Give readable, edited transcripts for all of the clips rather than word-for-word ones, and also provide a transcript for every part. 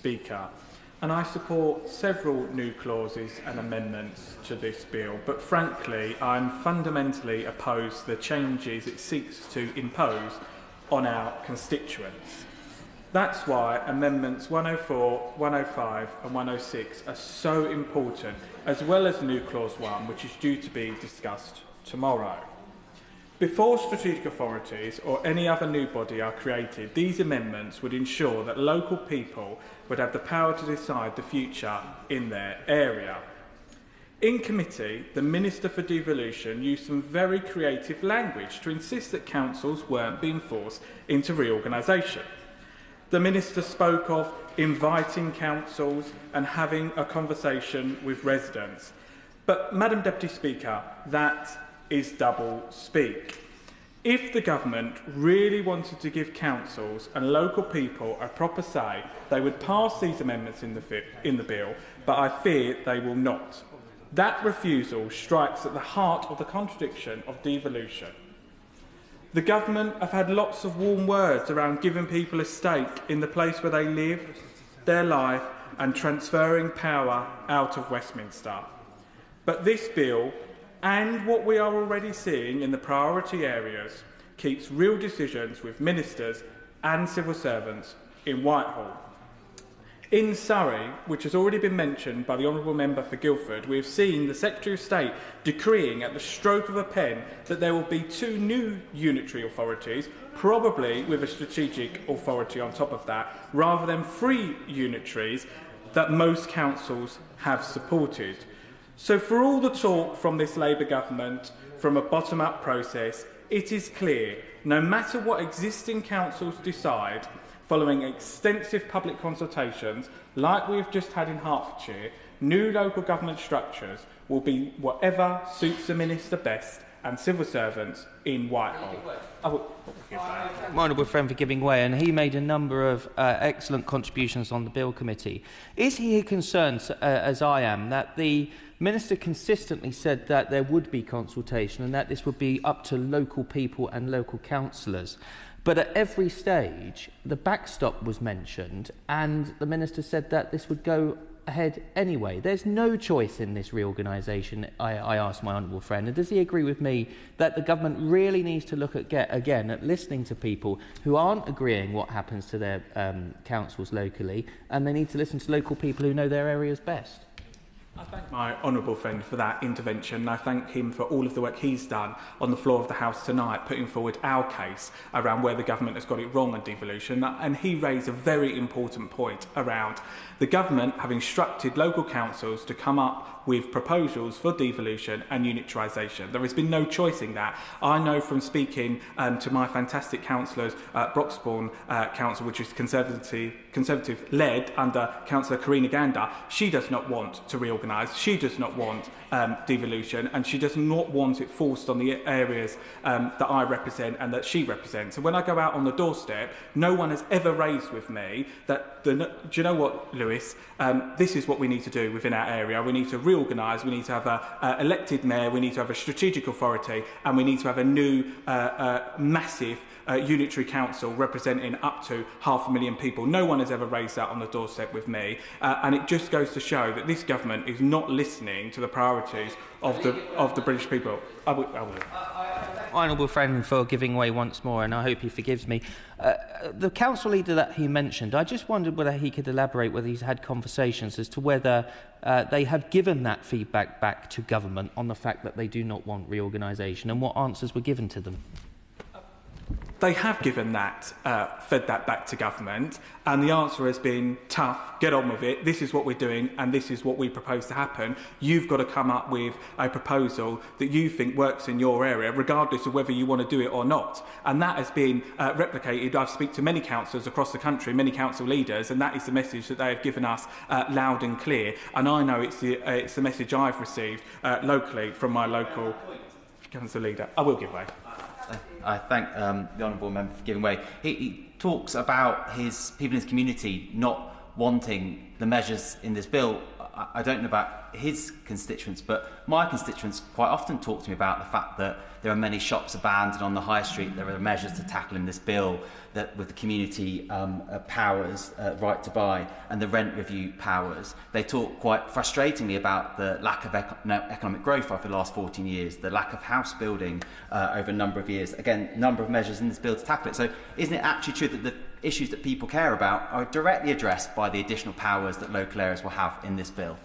Speaker, and I support several new clauses and amendments to this bill, but frankly I'm fundamentally opposed to the changes it seeks to impose on our constituents. That's why Amendments 104, 105 and 106 are so important, as well as New Clause 1, which is due to be discussed tomorrow. Before strategic authorities or any other new body are created, these amendments would ensure that local people would have the power to decide the future in their area. In committee, the Minister for Devolution used some very creative language to insist that councils weren't being forced into reorganisation. The Minister spoke of inviting councils and having a conversation with residents. But, Madam Deputy Speaker, that is double speak. If the government really wanted to give councils and local people a proper say, they would pass these amendments in the bill, but I fear they will not. That refusal strikes at the heart of the contradiction of devolution. The government have had lots of warm words around giving people a stake in the place where they live, their life, and transferring power out of Westminster. But this bill, and what we are already seeing in the priority areas, keeps real decisions with ministers and civil servants in Whitehall. In Surrey, which has already been mentioned by the Honourable Member for Guildford, we have seen the Secretary of State decreeing at the stroke of a pen that there will be 2 new unitary authorities, probably with a strategic authority on top of that, rather than 3 unitaries that most councils have supported. So for all the talk from this Labour government, from a bottom-up process, it is clear, no matter what existing councils decide, following extensive public consultations, like we have just had in Hertfordshire, new local government structures will be whatever suits the Minister best and civil servants in Whitehall. My honourable friend for giving way, and he made a number of excellent contributions on the Bill Committee. Is he concerned, as I am, that the Minister consistently said that there would be consultation and that this would be up to local people and local councillors? But at every stage, the backstop was mentioned, and the Minister said that this would go ahead anyway. There's no choice in this reorganisation, I asked my honourable friend. And does he agree with me that the government really needs to look again at listening to people who aren't agreeing what happens to their councils locally, and they need to listen to local people who know their areas best? I thank my honourable friend for that intervention, and I thank him for all of the work he's done on the floor of the House tonight, putting forward our case around where the government has got it wrong on devolution. And he raised a very important point around the government having instructed local councils to come up with proposals for devolution and unitarisation. There has been no choice in that. I know from speaking to my fantastic councillors at Broxbourne Council, which is Conservative-led under Councillor Karina Gander, she does not want to reorganise, she does not want devolution, and she does not want it forced on the areas that I represent and that she represents. And when I go out on the doorstep, no one has ever raised with me that, do you know what, Lewis, this is what we need to do within our area. We need to reorganise, we need to have an elected mayor, we need to have a strategic authority, and we need to have a new massive unitary council representing up to 500,000 people. No one has ever raised that on the doorstep with me, and it just goes to show that this government is not listening to the priorities of the British people. I will. Honourable friend for giving way once more, and I hope he forgives me. The council leader that he mentioned, I just wondered whether he could elaborate whether he's had conversations as to whether they have given that feedback back to government on the fact that they do not want reorganisation, and what answers were given to them. They have given that, fed that back to government, and the answer has been tough, get on with it, this is what we're doing and this is what we propose to happen. You've got to come up with a proposal that you think works in your area, regardless of whether you want to do it or not. And that has been replicated. I've spoken to many councillors across the country, many council leaders, and that is the message that they have given us loud and clear. And I know it's the message I've received locally from my local council leader. I will give way. I thank the honourable member for giving way. He talks about his people in his community not wanting the measures in this bill. I don't know about his constituents, but my constituents quite often talk to me about the fact that there are many shops abandoned on the high street. There are measures to tackle in this bill that with the community powers, right to buy, and the rent review powers. They talk quite frustratingly about the lack of economic growth over the last 14 years, the lack of house building over a number of years. Again, number of measures in this bill to tackle it. So isn't it actually true that the issues that people care about are directly addressed by the additional powers that local areas will have in this bill?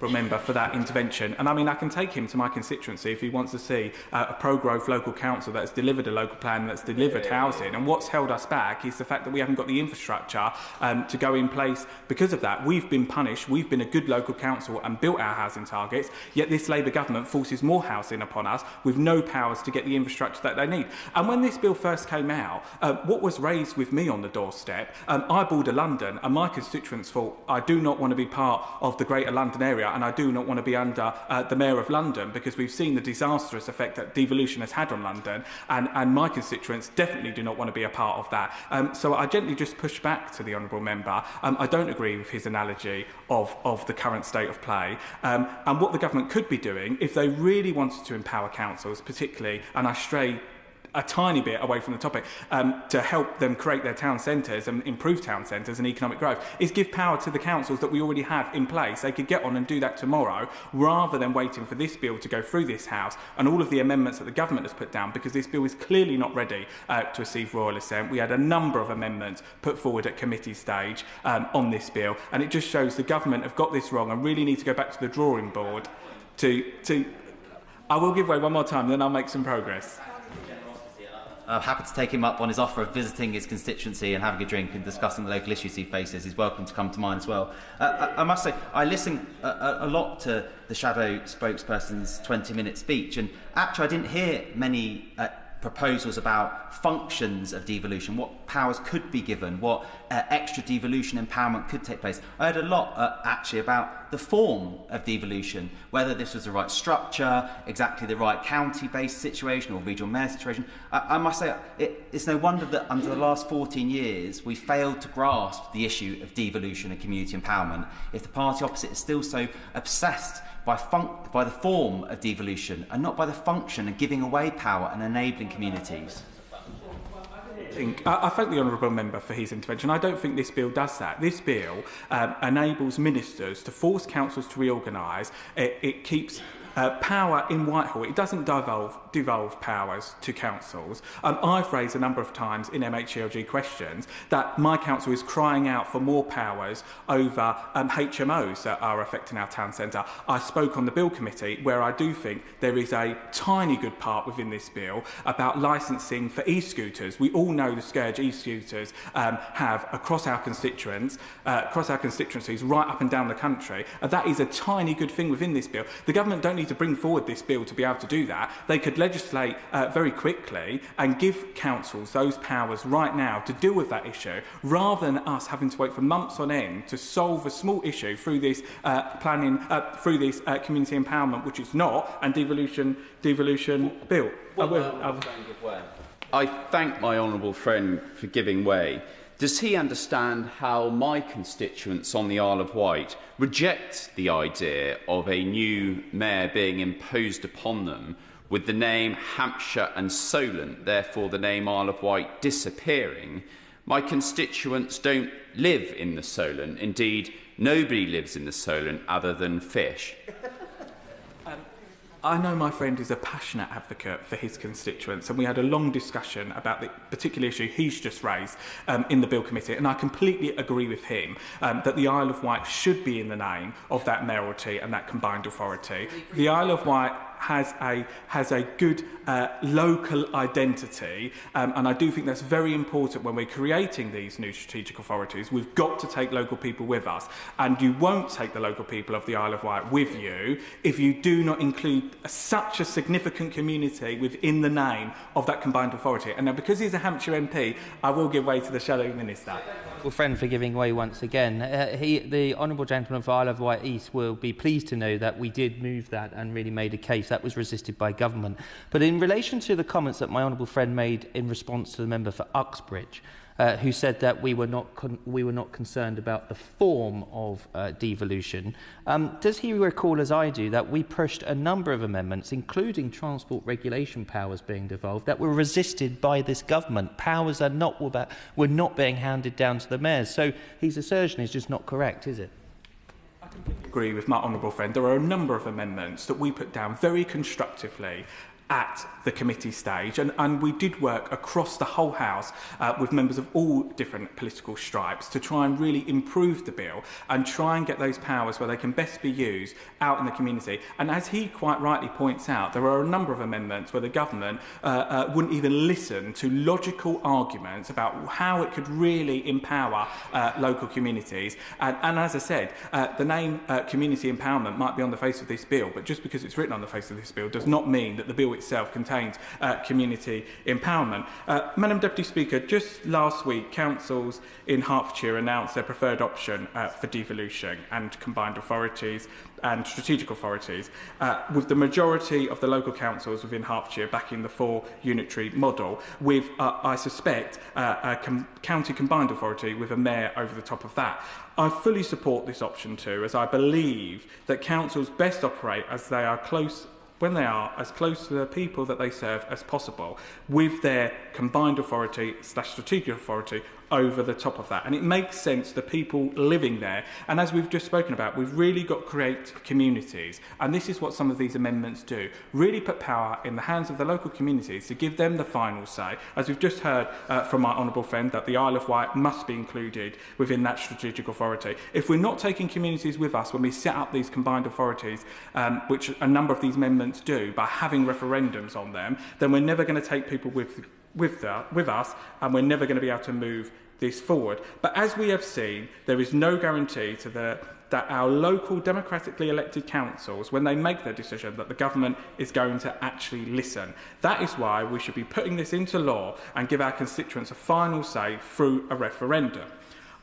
Member for that intervention, and I mean I can take him to my constituency if he wants to see a pro-growth local council that's delivered a local plan, that's delivered housing, and what's held us back is the fact that we haven't got the infrastructure to go in place. Because of that, we've been punished. We've been a good local council and built our housing targets, yet this Labour government forces more housing upon us with no powers to get the infrastructure that they need. And when this bill first came out, what was raised with me on the doorstep, I border London, and my constituents thought I do not want to be part of the Greater London area, and I do not want to be under the Mayor of London, because we've seen the disastrous effect that devolution has had on London, and my constituents definitely do not want to be a part of that. So I gently just push back to the Honourable Member. I don't agree with his analogy of the current state of play, and what the government could be doing if they really wanted to empower councils, particularly, and I stray a tiny bit away from the topic, to help them create their town centres and improve town centres and economic growth, is give power to the councils that we already have in place. They could get on and do that tomorrow, rather than waiting for this bill to go through this House and all of the amendments that the government has put down, because this bill is clearly not ready to receive royal assent. We had a number of amendments put forward at committee stage on this bill, and it just shows the government have got this wrong and really need to go back to the drawing board I will give way one more time, then I'll make some progress. I'm happy to take him up on his offer of visiting his constituency and having a drink and discussing the local issues he faces. He's welcome to come to mine as well. I must say, I listen a lot to the shadow spokesperson's 20-minute speech, and actually I didn't hear many proposals about functions of devolution, what powers could be given, what extra devolution empowerment could take place. I heard a lot actually about the form of devolution, whether this was the right structure, exactly the right county-based situation or regional mayor situation. I must say, it's no wonder that under the last 14 years we failed to grasp the issue of devolution and community empowerment if the party opposite is still so obsessed by the form of devolution and not by the function and giving away power and enabling communities. I thank the Honourable Member for his intervention. I don't think this bill does that. This bill enables ministers to force councils to reorganise. It keeps power in Whitehall. It doesn't devolve powers to councils. I've raised a number of times in MHLG questions that my council is crying out for more powers over HMOs that are affecting our town centre. I spoke on the Bill Committee where I do think there is a tiny good part within this bill about licensing for e-scooters. We all know the scourge e-scooters have across our constituencies right up and down the country. That is a tiny good thing within this bill. The government don't need to bring forward this bill to be able to do that. They could legislate very quickly and give councils those powers right now to deal with that issue, rather than us having to wait for months on end to solve a small issue through this community empowerment, which is not, and devolution bill. I thank my honourable friend for giving way. Does he understand how my constituents on the Isle of Wight reject the idea of a new mayor being imposed upon them with the name Hampshire and Solent, therefore the name Isle of Wight disappearing? My constituents don't live in the Solent. Indeed, nobody lives in the Solent other than fish. I know my friend is a passionate advocate for his constituents, and we had a long discussion about the particular issue he's just raised in the Bill Committee, and I completely agree with him that the Isle of Wight should be in the name of that mayoralty and that combined authority. The Isle of Wight has a good local identity, and I do think that's very important when we're creating these new strategic authorities. We've got to take local people with us, and you won't take the local people of the Isle of Wight with you if you do not include such a significant community within the name of that combined authority. And now, because he's a Hampshire MP, I will give way to the Shadow Minister. Well, friend, for giving way once again. The Honourable Gentleman for Isle of Wight East will be pleased to know that we did move that and really made a case. That was resisted by government. But in relation to the comments that my honourable friend made in response to the member for Uxbridge, who said that we were not concerned about the form of devolution. Does he recall, as I do, that we pushed a number of amendments, including transport regulation powers being devolved, that were resisted by this government? Powers that were not being handed down to the mayors. So his assertion is just not correct, is it? I completely agree with my honourable friend. There are a number of amendments that we put down very constructively at the committee stage, and we did work across the whole House with members of all different political stripes to try and really improve the bill and try and get those powers where they can best be used out in the community. And as he quite rightly points out, there are a number of amendments where the government wouldn't even listen to logical arguments about how it could really empower local communities. And as I said, the name community empowerment might be on the face of this bill, but just because it's written on the face of this bill does not mean that the bill itself contains community empowerment. Madam Deputy Speaker, just last week, councils in Hertfordshire announced their preferred option for devolution and combined authorities and strategic authorities, with the majority of the local councils within Hertfordshire backing the 4-unitary model, with, I suspect, a county combined authority with a mayor over the top of that. I fully support this option too, as I believe that councils best operate as they are when they are as close to the people that they serve as possible, with their combined authority / strategic authority over the top of that. And it makes sense to people living there. And as we've just spoken about, we've really got to create communities. And this is what some of these amendments do. Really put power in the hands of the local communities to give them the final say. As we've just heard from my honourable friend, that the Isle of Wight must be included within that strategic authority. If we're not taking communities with us when we set up these combined authorities, which a number of these amendments do, by having referendums on them, then we're never going to take people with us, and we're never going to be able to move this forward. But as we have seen, there is no guarantee that our local democratically elected councils, when they make their decision, that the government is going to actually listen. That is why we should be putting this into law and give our constituents a final say through a referendum.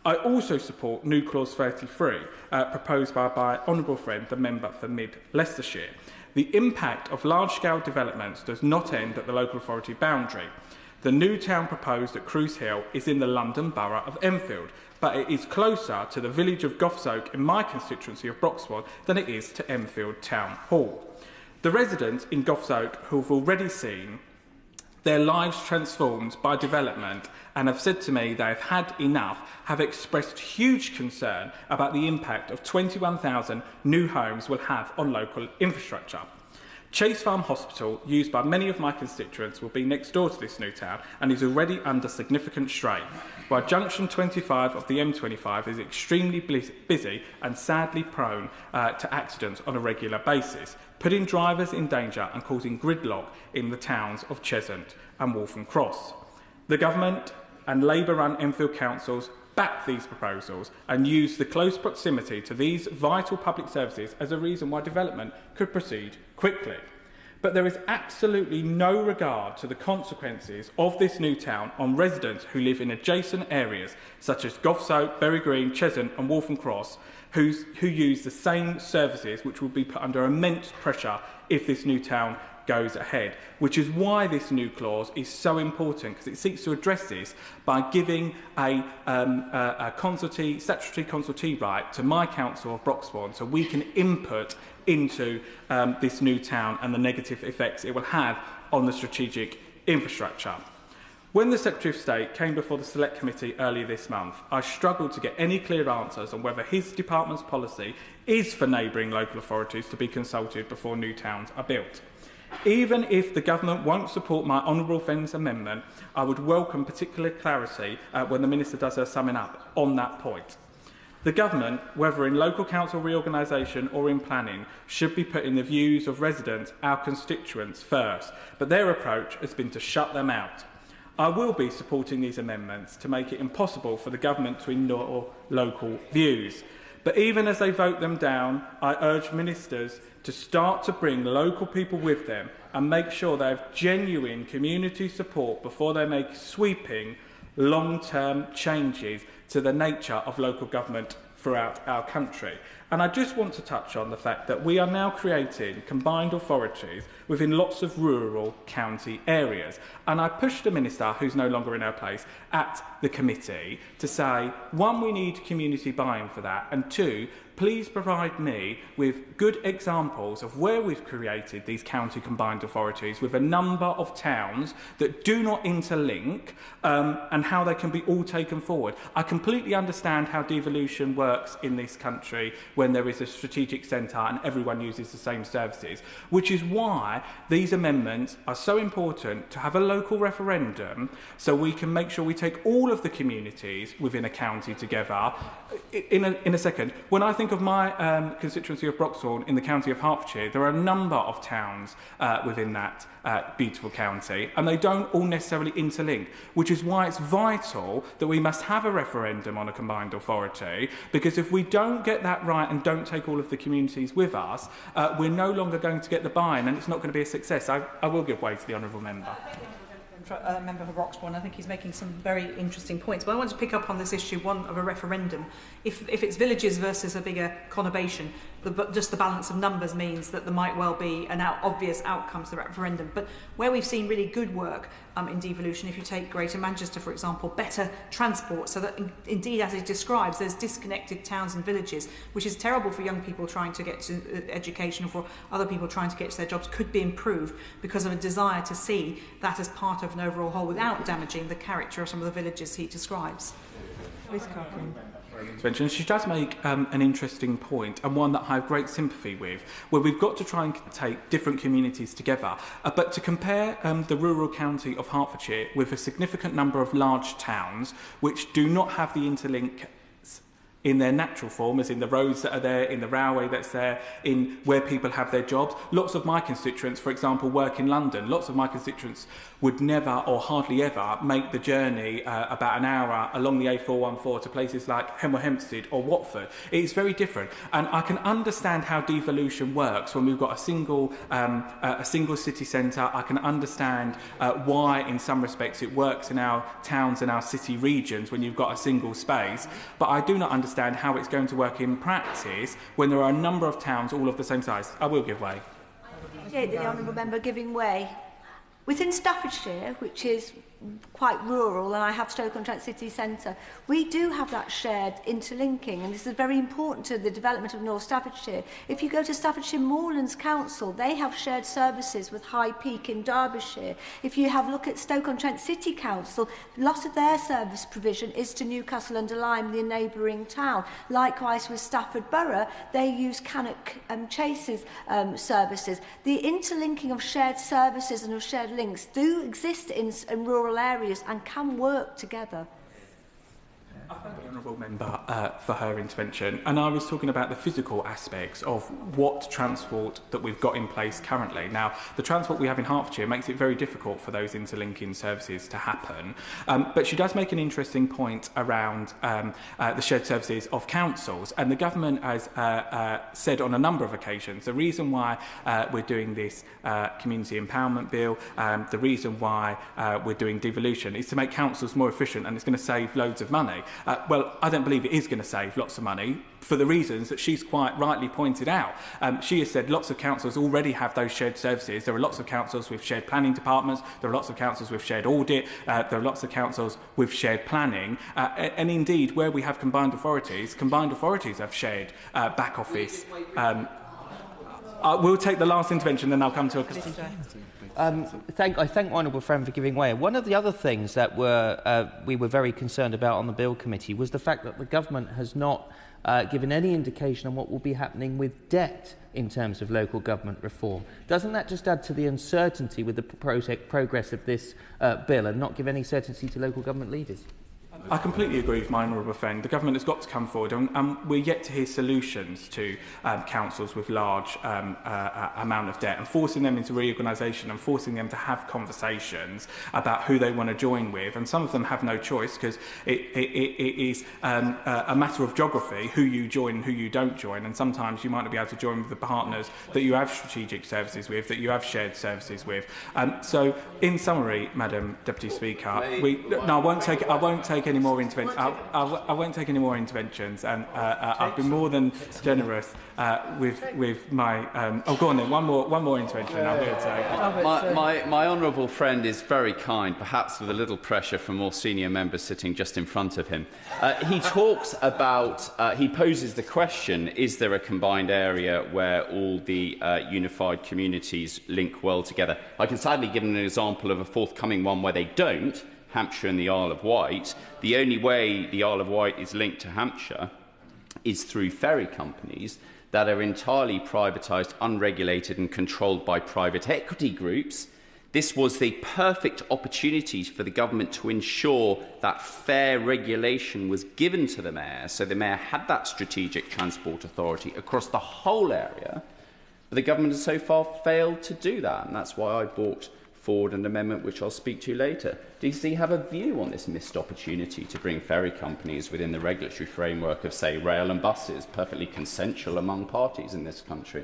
I also support new clause 33, proposed by my honourable friend, the member for Mid Leicestershire. The impact of large-scale developments does not end at the local authority boundary. The new town proposed at Cruise Hill is in the London Borough of Enfield, but it is closer to the village of Goffsoak in my constituency of Broxwood than it is to Enfield Town Hall. The residents in Goffsoak, who have already seen their lives transformed by development and have said to me they have had enough, have expressed huge concern about the impact of 21,000 new homes will have on local infrastructure. Chase Farm Hospital, used by many of my constituents, will be next door to this new town and is already under significant strain, while Junction 25 of the M25 is extremely busy and sadly prone to accidents on a regular basis, putting drivers in danger and causing gridlock in the towns of Cheshunt and Waltham Cross. The government and Labour-run Enfield councils back these proposals and use the close proximity to these vital public services as a reason why development could proceed quickly. But there is absolutely no regard to the consequences of this new town on residents who live in adjacent areas such as Goffsoak, Bury Green, Cheshunt and Waltham Cross, who use the same services, which will be put under immense pressure if this new town goes ahead, which is why this new clause is so important, because it seeks to address this by giving a statutory consultee right to my council of Broxbourne, so we can input into this new town and the negative effects it will have on the strategic infrastructure. When the Secretary of State came before the Select Committee earlier this month, I struggled to get any clear answers on whether his department's policy is for neighbouring local authorities to be consulted before new towns are built. Even if the government won't support my honourable friend's amendment, I would welcome particular clarity when the Minister does her summing up on that point. The government, whether in local council reorganisation or in planning, should be putting the views of residents, our constituents, first, but their approach has been to shut them out. I will be supporting these amendments to make it impossible for the government to ignore local views. But even as they vote them down, I urge ministers to start to bring local people with them and make sure they have genuine community support before they make sweeping, long-term changes to the nature of local government throughout our country. And I just want to touch on the fact that we are now creating combined authorities within lots of rural county areas. And I pushed the Minister, who's no longer in her place, at the committee to say, one, we need community buy-in for that, and two, please provide me with good examples of where we've created these county combined authorities with a number of towns that do not interlink, and how they can be all taken forward. I completely understand how devolution works in this country when there is a strategic centre and everyone uses the same services, which is why these amendments are so important to have a local referendum so we can make sure we take all of the communities within a county together. In a second, when I think of my constituency of Broxhorn in the county of Hertfordshire, there are a number of towns within that beautiful county, and they don't all necessarily interlink, which is why it's vital that we must have a referendum on a combined authority, because if we don't get that right and don't take all of the communities with us, we're no longer going to get the buy-in, and it's not going to be a success. I will give way to the honourable member. Member for Roxburgh, I think he's making some very interesting points. But I want to pick up on this issue, one of a referendum. If it's villages versus a bigger conurbation, just the balance of numbers means that there might well be an obvious outcome to the referendum. But where we've seen really good work in devolution, if you take Greater Manchester, for example, better transport, so that indeed, as it describes, there's disconnected towns and villages, which is terrible for young people trying to get to education or for other people trying to get to their jobs, could be improved because of a desire to see that as part of an overall whole without damaging the character of some of the villages he describes. She does make an interesting point, and one that I have great sympathy with, where we've got to try and take different communities together, but to compare the rural county of Hertfordshire with a significant number of large towns which do not have the interlink in their natural form, as in the roads that are there, in the railway that's there, in where people have their jobs. Lots of my constituents, for example, work in London. Lots of my constituents would never or hardly ever make the journey about an hour along the A414 to places like Hemel Hempstead or Watford. It's very different. And I can understand how devolution works when we've got a single city centre. I can understand why, in some respects, it works in our towns and our city regions when you've got a single space. But I do not understand how it's going to work in practice when there are a number of towns all of the same size. I will give way. The honourable member giving way. Within Staffordshire, which is quite rural, and I have Stoke-on-Trent city centre, we do have that shared interlinking, and this is very important to the development of North Staffordshire. If you go to Staffordshire Moorlands Council, they have shared services with High Peak in Derbyshire. If you have a look at Stoke-on-Trent City Council, a lot of their service provision is to Newcastle under Lyme, the neighbouring town. Likewise with Stafford Borough, they use Cannock Chase's services. The interlinking of shared services and of shared links do exist in rural areas and can work together. I thank the honourable member for her intervention, and I was talking about the physical aspects of what transport that we've got in place currently. Now, the transport we have in Hertfordshire makes it very difficult for those interlinking services to happen, but she does make an interesting point around the shared services of councils, and the government has said on a number of occasions the reason why we're doing this community empowerment bill, the reason why we're doing devolution is to make councils more efficient, and it's going to save loads of money. Well, I don't believe it is going to save lots of money for the reasons that she's quite rightly pointed out. She has said lots of councils already have those shared services. There are lots of councils with shared planning departments. There are lots of councils with shared audit. There are lots of councils with shared planning. And indeed, where we have combined authorities have shared back office. We'll take the last intervention, then I'll come to a... I thank my honourable friend for giving way. One of the other things that we were very concerned about on the Bill Committee was the fact that the government has not given any indication on what will be happening with debt in terms of local government reform. Doesn't that just add to the uncertainty with the progress of this bill and not give any certainty to local government leaders? I completely agree with my honourable friend. The government has got to come forward, and we're yet to hear solutions to councils with large amount of debt, and forcing them into reorganisation and forcing them to have conversations about who they want to join with. And some of them have no choice because it is a matter of geography, who you join and who you don't join. And sometimes you might not be able to join with the partners that you have strategic services with, that you have shared services with. So, in summary, Madam Deputy Speaker, I won't take take any more interventions. I won't take any more interventions, and I've been more than generous with my. Oh, go on then. One more intervention. I'm going to take. My honourable friend is very kind, perhaps with a little pressure from more senior members sitting just in front of him. He talks about. He poses the question: is there a combined area where all the unified communities link well together? I can sadly give an example of a forthcoming one where they don't. Hampshire and the Isle of Wight. The only way the Isle of Wight is linked to Hampshire is through ferry companies that are entirely privatised, unregulated and controlled by private equity groups. This was the perfect opportunity for the government to ensure that fair regulation was given to the mayor, so the mayor had that strategic transport authority across the whole area. But the government has so far failed to do that, and that's why I brought forward an amendment which I'll speak to later. DC have a view on this missed opportunity to bring ferry companies within the regulatory framework of, say, rail and buses, perfectly consensual among parties in this country.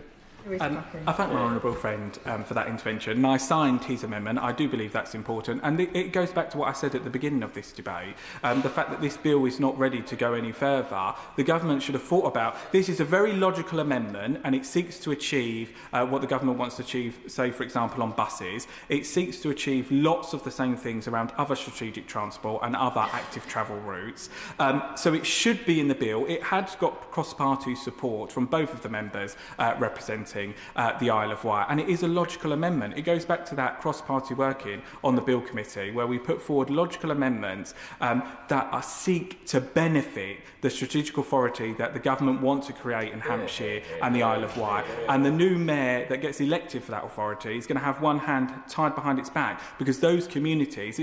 I thank my honourable friend for that intervention, and I signed his amendment. I do believe that's important, and it goes back to what I said at the beginning of this debate. The fact that this bill is not ready to go any further, the government should have thought about. This is a very logical amendment, and it seeks to achieve what the government wants to achieve, say, for example, on buses. It seeks to achieve lots of the same things around other strategic transport and other active travel routes. So it should be in the bill. It had got cross-party support from both of the members representing the Isle of Wight, and it is a logical amendment. It goes back to that cross-party working on the Bill Committee, where we put forward logical amendments that seek to benefit the strategic authority that the government wants to create in Hampshire and the Isle of Wight. And the new mayor that gets elected for that authority is going to have one hand tied behind its back, because those communities,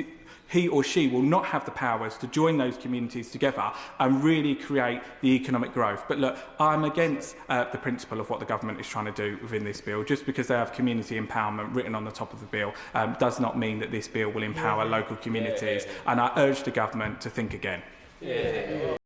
he or she will not have the powers to join those communities together and really create the economic growth. But look, I'm against the principle of what the government is trying to do within this bill. Just because they have community empowerment written on the top of the bill does not mean that this bill will empower local communities. And I urge the government to think again.